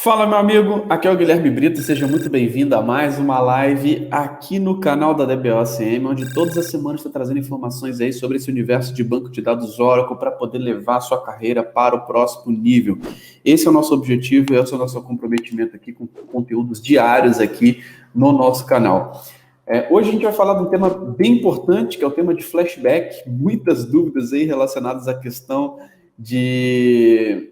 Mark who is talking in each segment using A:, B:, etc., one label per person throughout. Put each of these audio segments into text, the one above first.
A: Fala, meu amigo, aqui é o Guilherme Brito, seja muito bem-vindo a mais uma live aqui no canal da DBOCM, onde todas as semanas estou trazendo informações aí sobre esse universo de banco de dados Oracle para poder levar a sua carreira para o próximo nível. Esse é o nosso objetivo, esse é o nosso comprometimento aqui com conteúdos diários aqui no nosso canal. Hoje a gente vai falar de um tema bem importante, que é o tema de flashback, muitas dúvidas aí relacionadas à questão de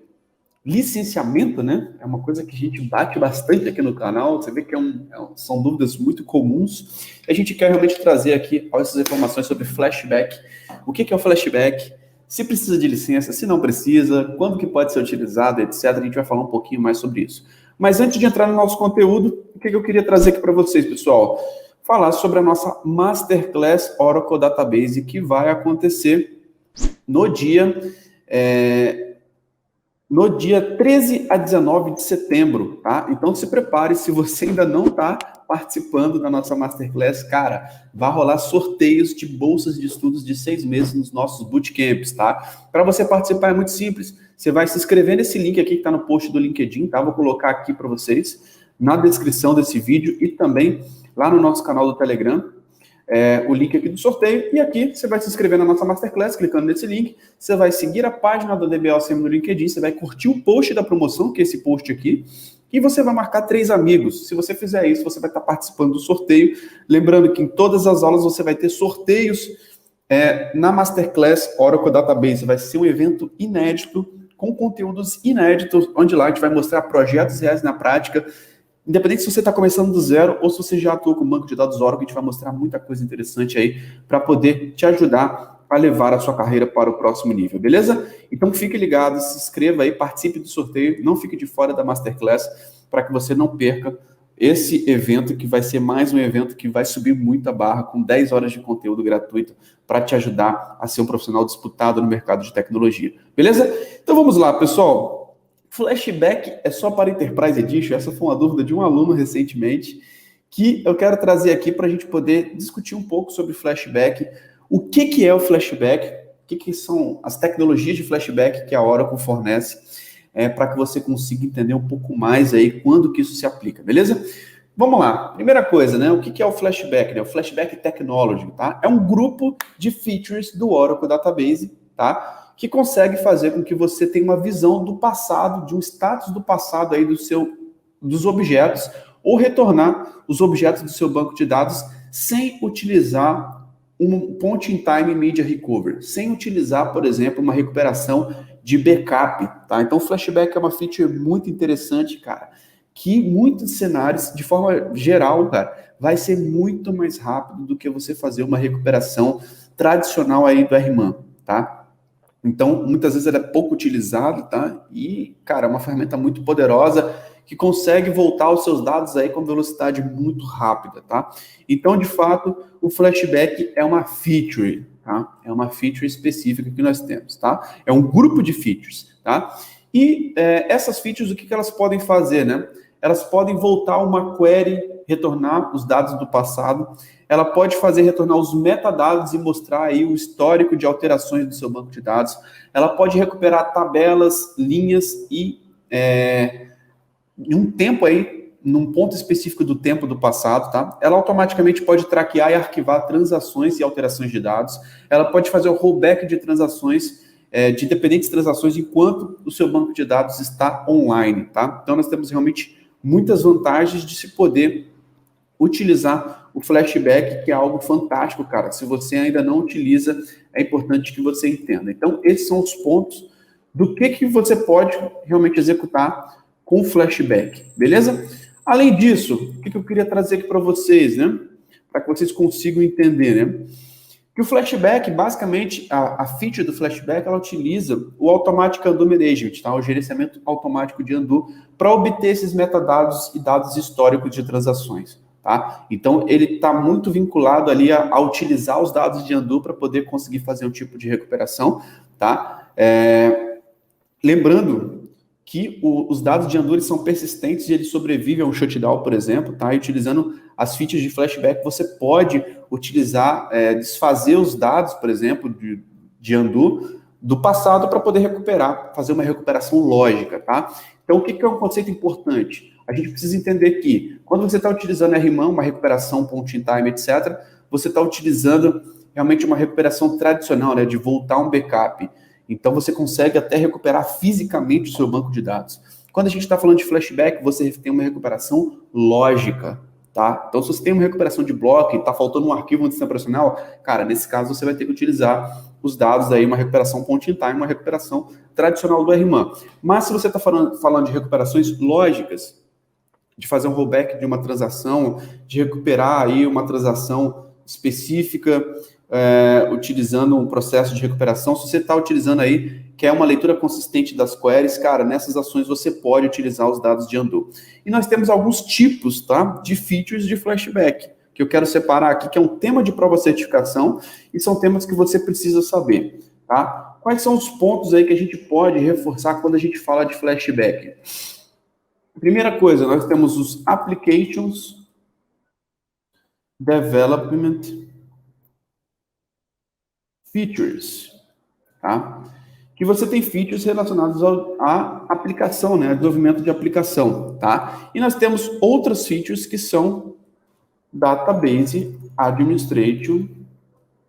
A: licenciamento, né? É uma coisa que a gente bate bastante aqui no canal. Você vê que são dúvidas muito comuns. A gente quer realmente trazer aqui essas informações sobre flashback. O que é o flashback? Se precisa de licença, se não precisa, quando que pode ser utilizado, etc. A gente vai falar um pouquinho mais sobre isso. Mas antes de entrar no nosso conteúdo, o que eu queria trazer aqui para vocês, pessoal? Falar sobre a nossa Masterclass Oracle Database, que vai acontecer no dia 13 a 19 de setembro, tá? Então se prepare, se você ainda não está participando da nossa Masterclass, cara, vai rolar sorteios de bolsas de estudos de 6 meses nos nossos bootcamps, tá? Para você participar é muito simples, você vai se inscrever nesse link aqui que está no post do LinkedIn, tá? Vou colocar aqui para vocês, na descrição desse vídeo e também lá no nosso canal do Telegram, o link aqui do sorteio, e aqui você vai se inscrever na nossa Masterclass, clicando nesse link, você vai seguir a página do DBOCM no LinkedIn, você vai curtir o post da promoção, que é esse post aqui, e você vai marcar 3 amigos. Se você fizer isso, você vai estar participando do sorteio. Lembrando que em todas as aulas você vai ter sorteios na Masterclass Oracle Database. Vai ser um evento inédito, com conteúdos inéditos, onde lá a gente vai mostrar projetos reais na prática. Independente se você está começando do zero ou se você já atua com o banco de dados Oracle, a gente vai mostrar muita coisa interessante aí para poder te ajudar a levar a sua carreira para o próximo nível, beleza? Então fique ligado, se inscreva aí, participe do sorteio, não fique de fora da Masterclass para que você não perca esse evento, que vai ser mais um evento que vai subir muito a barra, com 10 horas de conteúdo gratuito para te ajudar a ser um profissional disputado no mercado de tecnologia, beleza? Então vamos lá, pessoal. Flashback é só para Enterprise Edition? Essa foi uma dúvida de um aluno recentemente, que eu quero trazer aqui para a gente poder discutir um pouco sobre flashback. O que é o flashback? O que são as tecnologias de flashback que a Oracle fornece, para que você consiga entender um pouco mais aí quando que isso se aplica, beleza? Vamos lá. Primeira coisa, né? O que é o flashback? Né? O Flashback Technology, tá? É um grupo de features do Oracle Database, tá? Que consegue fazer com que você tenha uma visão do passado, de um status do passado aí dos objetos, ou retornar os objetos do seu banco de dados sem utilizar um point-in-time media recovery, sem utilizar, por exemplo, uma recuperação de backup, tá? Então, o flashback é uma feature muito interessante, cara, que muitos cenários, de forma geral, cara, vai ser muito mais rápido do que você fazer uma recuperação tradicional aí do RMAN, tá? Então, muitas vezes ela é pouco utilizada, tá? E, cara, é uma ferramenta muito poderosa que consegue voltar os seus dados aí com velocidade muito rápida, tá? Então, de fato, o flashback é uma feature, tá? É uma feature específica que nós temos, tá? É um grupo de features, tá? E essas features, o que elas podem fazer, né? Elas podem voltar uma query, retornar os dados do passado. Ela pode fazer retornar os metadados e mostrar aí o histórico de alterações do seu banco de dados. Ela pode recuperar tabelas, linhas e em um tempo aí, num ponto específico do tempo do passado, tá? Ela automaticamente pode traquear e arquivar transações e alterações de dados. Ela pode fazer o rollback de transações, de diferentes transações, enquanto o seu banco de dados está online, tá? Então, nós temos realmente muitas vantagens de se poder utilizar o flashback, que é algo fantástico, cara. Se você ainda não utiliza, é importante que você entenda. Então, esses são os pontos do que você pode realmente executar com o flashback, beleza? Além disso, o que eu queria trazer aqui para vocês, né? Para que vocês consigam entender, né? Que o flashback, basicamente, a feature do flashback, ela utiliza o Automatic Undo Management, tá? O gerenciamento automático de undo, para obter esses metadados e dados históricos de transações, tá? Então, ele está muito vinculado ali a utilizar os dados de undo para poder conseguir fazer um tipo de recuperação, tá? Lembrando que os dados de undo são persistentes e eles sobrevivem a um shutdown, por exemplo, tá? E utilizando as features de flashback, você pode utilizar, desfazer os dados, por exemplo, de undo, do passado para poder recuperar, fazer uma recuperação lógica, tá? Então, o que é um conceito importante? A gente precisa entender que, quando você está utilizando RMAN, uma recuperação point in time, etc., você está utilizando realmente uma recuperação tradicional, né, de voltar um backup. Então, você consegue até recuperar fisicamente o seu banco de dados. Quando a gente está falando de flashback, você tem uma recuperação lógica, tá? Então, se você tem uma recuperação de bloco e está faltando um arquivo no sistema operacional, cara, nesse caso você vai ter que utilizar os dados aí, uma recuperação point in time, uma recuperação tradicional do RMAN. Mas se você está falando de recuperações lógicas, de fazer um rollback de uma transação, de recuperar aí uma transação específica, utilizando um processo de recuperação, se você está utilizando aí, que é uma leitura consistente das queries, cara, nessas ações você pode utilizar os dados de undo. E nós temos alguns tipos, tá, de features de flashback, que eu quero separar aqui, que é um tema de prova certificação, e são temas que você precisa saber, tá? Quais são os pontos aí que a gente pode reforçar quando a gente fala de flashback? Primeira coisa, nós temos os Applications Development Features, tá? Que você tem features relacionados à aplicação, né? Desenvolvimento de aplicação, tá? E nós temos outras features que são Database Administration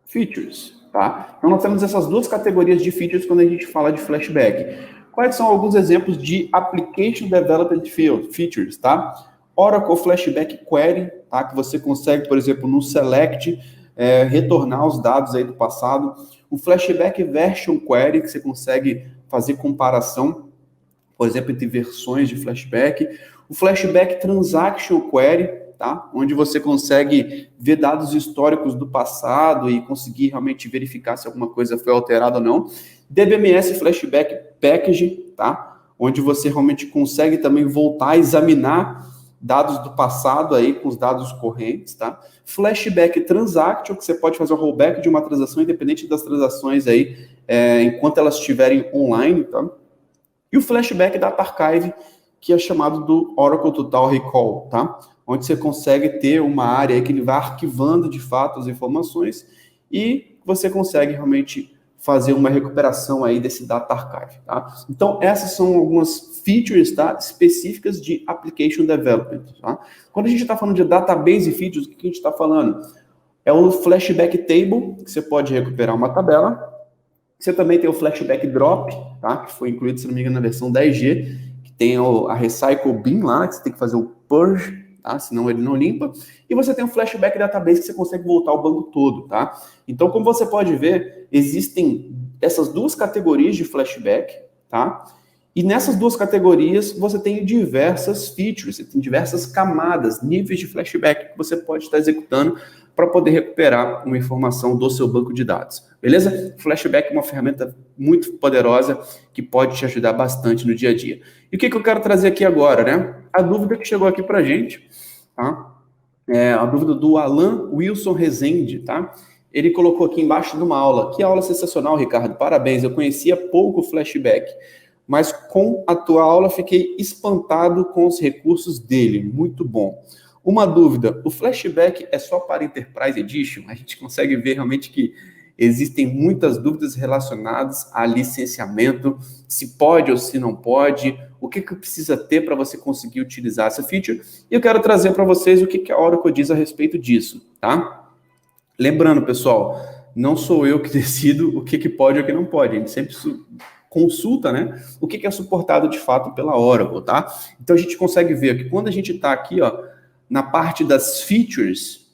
A: Features, tá? Então nós temos essas duas categorias de features quando a gente fala de flashback. Quais são alguns exemplos de Application Development Features, tá? Oracle Flashback Query, tá? Que você consegue, por exemplo, no Select, retornar os dados aí do passado. O Flashback Version Query, que você consegue fazer comparação, por exemplo, entre versões de flashback. O Flashback Transaction Query, tá? Onde você consegue ver dados históricos do passado e conseguir realmente verificar se alguma coisa foi alterada ou não. DBMS Flashback Package, tá? Onde você realmente consegue também voltar a examinar dados do passado aí com os dados correntes, tá? Flashback Transaction, que você pode fazer o rollback de uma transação independente das transações aí, enquanto elas estiverem online, tá? E o Flashback Data Archive, que é chamado do Oracle Total Recall, tá? Onde você consegue ter uma área aí que ele vai arquivando de fato as informações e você consegue realmente fazer uma recuperação aí desse Data Archive, tá? Então, essas são algumas features, tá? Específicas de Application Development, tá? Quando a gente está falando de Database Features, o que a gente está falando? É o Flashback Table, que você pode recuperar uma tabela. Você também tem o Flashback Drop, tá? Que foi incluído, se não me engano, na versão 10G, que tem a Recycle Bin lá, que você tem que fazer o Purge, tá? Senão ele não limpa. E você tem o Flashback Database, que você consegue voltar o banco todo, tá? Então, como você pode ver, existem essas duas categorias de flashback, tá? E nessas duas categorias, você tem diversas features, você tem diversas camadas, níveis de flashback que você pode estar executando para poder recuperar uma informação do seu banco de dados. Beleza? Flashback é uma ferramenta muito poderosa que pode te ajudar bastante no dia a dia. E o que eu quero trazer aqui agora, né? A dúvida que chegou aqui para a gente, tá? É a dúvida do Alan Wilson Rezende, tá? Ele colocou aqui embaixo de uma aula. Que aula sensacional, Ricardo. Parabéns. Eu conhecia pouco o flashback, mas com a tua aula fiquei espantado com os recursos dele. Muito bom. Uma dúvida, o flashback é só para Enterprise Edition? A gente consegue ver realmente que existem muitas dúvidas relacionadas a licenciamento, se pode ou se não pode, o que precisa ter para você conseguir utilizar essa feature, e eu quero trazer para vocês o que a Oracle diz a respeito disso, tá? Lembrando, pessoal, não sou eu que decido o que pode ou o que não pode, a gente sempre consulta, né, o que é suportado de fato pela Oracle, tá? Então a gente consegue ver que quando a gente está aqui, ó, na parte das features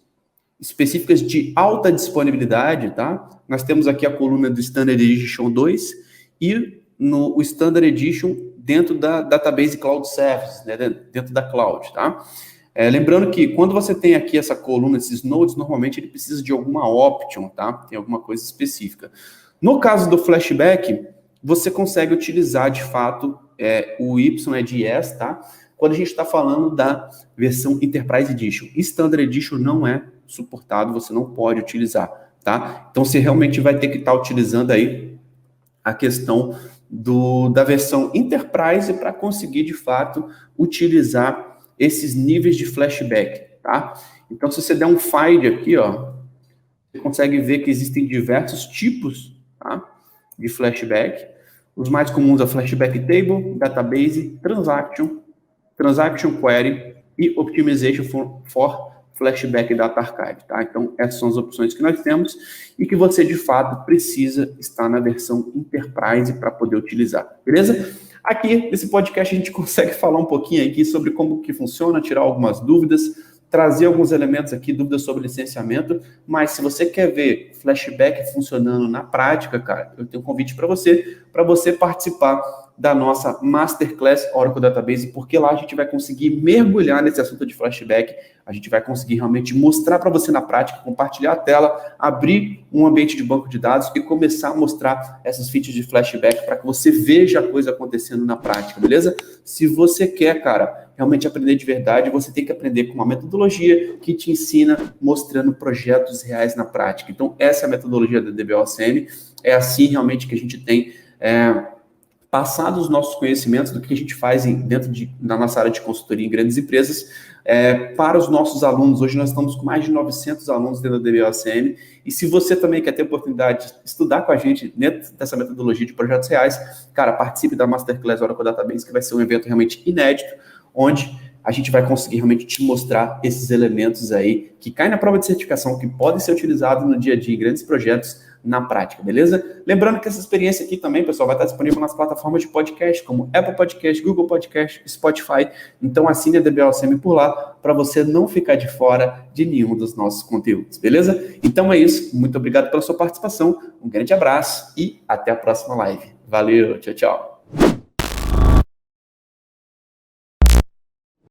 A: específicas de alta disponibilidade, tá? Nós temos aqui a coluna do Standard Edition 2 e o Standard Edition dentro da Database Cloud Service, né? Dentro da cloud, tá? Lembrando que quando você tem aqui essa coluna, esses nodes, normalmente ele precisa de alguma option, tá? Tem alguma coisa específica. No caso do flashback, você consegue utilizar de fato o YES, tá? Quando a gente está falando da versão Enterprise Edition. Standard Edition não é suportado, você não pode utilizar, tá? Então, você realmente vai ter que estar utilizando aí a questão da versão Enterprise para conseguir, de fato, utilizar esses níveis de flashback, tá? Então, se você der um find aqui, ó, você consegue ver que existem diversos tipos, tá? de flashback. Os mais comuns é Flashback Table, Database, Transaction Query e Optimization for Flashback Data Archive, tá? Então, essas são as opções que nós temos e que você, de fato, precisa estar na versão Enterprise para poder utilizar, beleza? Aqui, nesse podcast, a gente consegue falar um pouquinho aqui sobre como que funciona, tirar algumas dúvidas, trazer alguns elementos aqui, dúvidas sobre licenciamento, mas se você quer ver flashback funcionando na prática, cara, eu tenho um convite para você participar da nossa Masterclass Oracle Database, porque lá a gente vai conseguir mergulhar nesse assunto de flashback, a gente vai conseguir realmente mostrar para você na prática, compartilhar a tela, abrir um ambiente de banco de dados e começar a mostrar essas features de flashback para que você veja a coisa acontecendo na prática, beleza? Se você quer, cara, realmente aprender de verdade, você tem que aprender com uma metodologia que te ensina mostrando projetos reais na prática. Então, essa é a metodologia da DBOCM, é assim realmente que a gente tem passado os nossos conhecimentos do que a gente faz dentro da nossa área de consultoria em grandes empresas para os nossos alunos. Hoje nós estamos com mais de 900 alunos dentro da DBOCM, e se você também quer ter a oportunidade de estudar com a gente dentro dessa metodologia de projetos reais, cara, participe da Masterclass Oracle Database, que vai ser um evento realmente inédito, onde a gente vai conseguir realmente te mostrar esses elementos aí que caem na prova de certificação, que podem ser utilizados no dia a dia em grandes projetos na prática, beleza? Lembrando que essa experiência aqui também, pessoal, vai estar disponível nas plataformas de podcast, como Apple Podcast, Google Podcast, Spotify. Então assine a DBOCM por lá, para você não ficar de fora de nenhum dos nossos conteúdos, beleza? Então é isso, muito obrigado pela sua participação, um grande abraço e até a próxima live. Valeu, tchau, tchau.